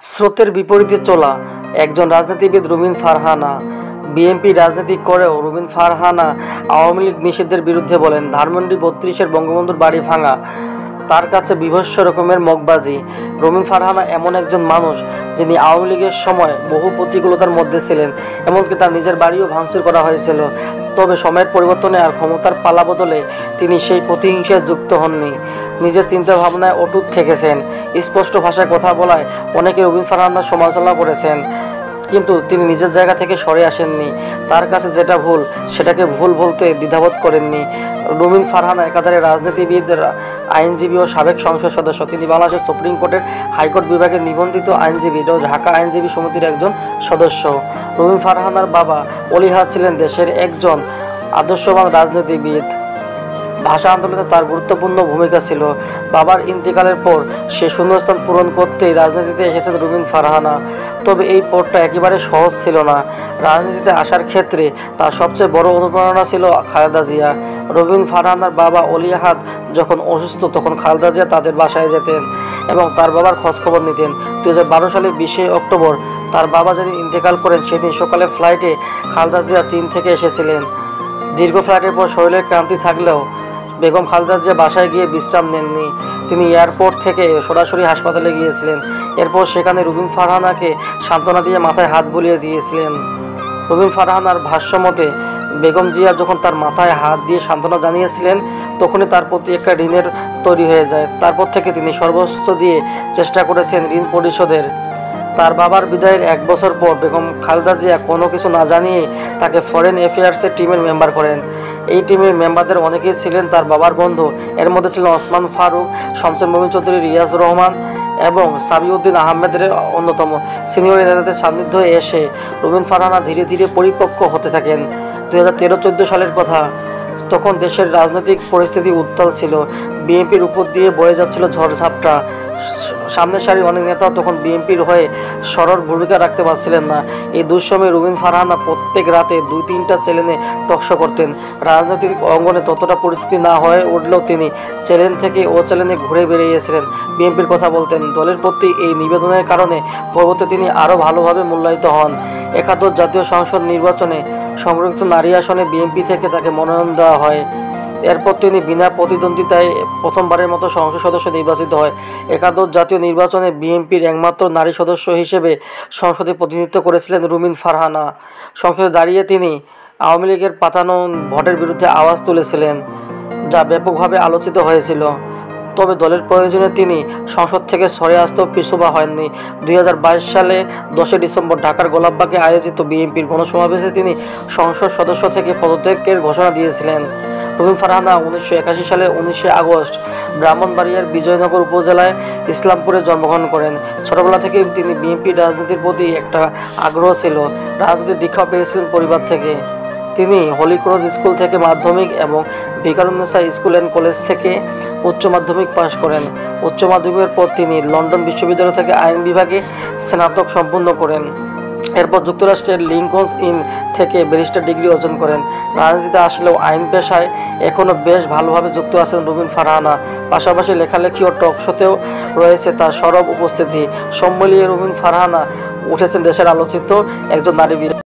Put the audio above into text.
স্রোতের বিপরীতে চলা একজন রাজনীতিবিদ রুমিন ফারহানা। বিএনপি রাজনীতি করেও রুমিন ফারহানা আওয়ামী লীগ নিষিদ্ধের বিরুদ্ধে বলেন, ধানমন্ডি ৩২-এর বঙ্গবন্ধুর বাড়ি ভাঙা তার কাছে বীভৎস রকমের মগবাজি। রুমিন ফারহানা এমন একজন মানুষ যিনি আওয়ামী লীগের সময় বহু প্রতিকূলতার মধ্যে ছিলেন, এমনকি তার নিজের বাড়িও ভাঙচুর করা হয়েছিল। তবে সময়ের পরিবর্তনে আর ক্ষমতার পালা বদলে তিনি সেই প্রতিহিংসায় যুক্ত হননি, নিজের চিন্তাভাবনায় অটুট থেকেছেন। স্পষ্ট ভাষায় কথা বলায় অনেকে রুমিন ফারহানার সমালোচনা করেছেন, কিন্তু তিনি নিজের জায়গা থেকে সরে আসেননি। তার কাছে যেটা ভুল সেটাকে ভুল বলতে দ্বিধাবোধ করেননি। রুমিন ফারহানা একাধারে রাজনীতিবিদ, আইনজীবী ও সাবেক সংসদ সদস্য। তিনি বাংলাদেশের সুপ্রিম কোর্টের হাইকোর্ট বিভাগের নিবন্ধিত আইনজীবী ও ঢাকা আইনজীবী সমিতির একজন সদস্য। রুমিন ফারহানার বাবা অলিহাদ ছিলেন দেশের একজন আদর্শবান রাজনীতিবিদ। ভাষা আন্দোলনে তার গুরুত্বপূর্ণ ভূমিকা ছিল। বাবার ইন্তেকালের পর সে শূন্যস্থান পূরণ করতেই রাজনীতিতে এসেছেন রুমিন ফারহানা। তবে এই পথটা একেবারে সহজ ছিল না। রাজনীতিতে আসার ক্ষেত্রে তার সবচেয়ে বড় অনুপ্রেরণা ছিল খালেদা জিয়া। রুমিন ফারহানার বাবা অলি আহাদ যখন অসুস্থ তখন খালেদা জিয়া তাদের বাসায় যেতেন এবং তার বাবার খোঁজখবর নিতেন। 2012 সালের 20 অক্টোবর তার বাবা যেদিন ইন্তেকাল করেন সেদিন সকালে ফ্লাইটে খালেদা জিয়া চীন থেকে এসেছিলেন। দীর্ঘ ফ্লাইটের পর শরীরের ক্লান্তি থাকলেও বেগম খালেদা জিয়া বাসায় গিয়ে বিশ্রাম নেননি। তিনি এয়ারপোর্ট থেকে সরাসরি হাসপাতালে গিয়েছিলেন। এরপর সেখানে রুমিন ফারহানাকে সান্ত্বনা দিয়ে মাথায় হাত বুলিয়ে দিয়েছিলেন। রুমিন ফারহানার ভাষ্যমতে, বেগম জিয়া যখন তার মাথায় হাত দিয়ে সান্ত্বনা জানিয়েছিলেন তখনই তার প্রতি একটা ঋণের তৈরি হয়ে যায়। তারপর থেকে তিনি সর্বোচ্চ দিয়ে চেষ্টা করেছেন ঋণ পরিশোধের। তার বাবার বিদায়ের 1 বছর পর বেগম খালেদা জিয়া কোনো কিছু না জানিয়ে তাকে ফরেন অ্যাফেয়ার্সের টিমের মেম্বার করেন। এই টিমের মেম্বারদের অনেকেই ছিলেন তার বাবার বন্ধু। এর মধ্যে ছিলেন ওসমান ফারুক, শমসের মমিন চৌধুরী, রিয়াজ রহমান এবং সাবিউদ্দিন আহমেদের অন্যতম। সিনিয়র নেতাদের সান্নিধ্যে এসে রুমিন ফারহানা ধীরে ধীরে পরিপক্ক হতে থাকেন। 2013-14 সালের কথা। তখন দেশের রাজনৈতিক পরিস্থিতি উত্তাল ছিল। বিএনপির উপর দিয়ে বয়ে যাচ্ছিল ঝড়ঝাপটা। সামনের সারির অনেক নেতাও তখন বিএনপির হয়ে সরব ভূমিকা রাখতে পারছিলেন না। এই দুঃসময়ে রুমিন ফারহানা প্রত্যেক রাতে 2-3টা চ্যানেলে টকশো করতেন। রাজনৈতিক অঙ্গনে ততটা পরিস্থিতি না হয়ে উঠলেও তিনি চ্যানেল থেকে ও চ্যানেলে ঘুরে বেরিয়েছিলেন, বিএনপির কথা বলতেন। দলের প্রতি এই নিবেদনের কারণে পরবর্তী তিনি আরও ভালোভাবে মূল্যায়িত হন। একাদশ জাতীয় সংসদ নির্বাচনে সংরক্ষিত নারী আসনে বিএনপি থেকে তাকে মনোনয়ন দেওয়া হয়। এরপর তিনি বিনা প্রতিদ্বন্দ্বিতায় প্রথমবারের মতো সংসদ সদস্য নির্বাচিত হয়। একাদশ জাতীয় নির্বাচনে বিএনপির একমাত্র নারী সদস্য হিসেবে সংসদে প্রতিনিধিত্ব করেছিলেন রুমিন ফারহানা। সংসদে দাঁড়িয়ে তিনি আওয়ামী লীগের পাতানো ভোটের বিরুদ্ধে আওয়াজ তুলেছিলেন, যা ব্যাপকভাবে আলোচিত হয়েছিল। তবে দলের প্রয়োজনে তিনি সংসদ থেকে সরে আসতেও পিছুপা হয়ননি। 2022 সালে 10 ডিসেম্বর ঢাকার গোলাপবাগে আয়োজিত বিএনপির গণসমাবেশে তিনি সংসদ সদস্য থেকে পদত্যাগের ঘোষণা দিয়েছিলেন। রুমিন ফারহানা 1981 সালে 19 আগস্ট ব্রাহ্মণবাড়িয়ার বিজয়নগর উপজেলায় ইসলামপুরে জন্মগ্রহণ করেন। ছোটবেলা থেকেই তিনি বিএনপি রাজনীতির প্রতি একটা আগ্রহ ছিল। রাজনীতির দীক্ষা পেয়েছিলেন পরিবার থেকে। তিনি হলি ক্রস স্কুল থেকে মাধ্যমিক এবং ভিকারুন্নেসা স্কুল অ্যান্ড কলেজ থেকে উচ্চ মাধ্যমিক পাশ করেন। উচ্চ মাধ্যমিকের পর তিনি লন্ডন বিশ্ববিদ্যালয় থেকে আইন বিভাগে স্নাতক সম্পন্ন করেন। এরপর যুক্তরাষ্ট্রের লিঙ্কনস ইন থেকে ব্যারিস্টার ডিগ্রি অর্জন করেন। রাজনীতিতে আসলেও আইন পেশায় এখনও বেশ ভালোভাবে যুক্ত আছেন রুমিন ফারহানা। পাশাপাশি লেখালেখি ও টক শোতেও রয়েছে তার সরব উপস্থিতি। সব মিলিয়ে রুমিন ফারহানা উঠেছেন দেশের আলোচিত একজন নারী।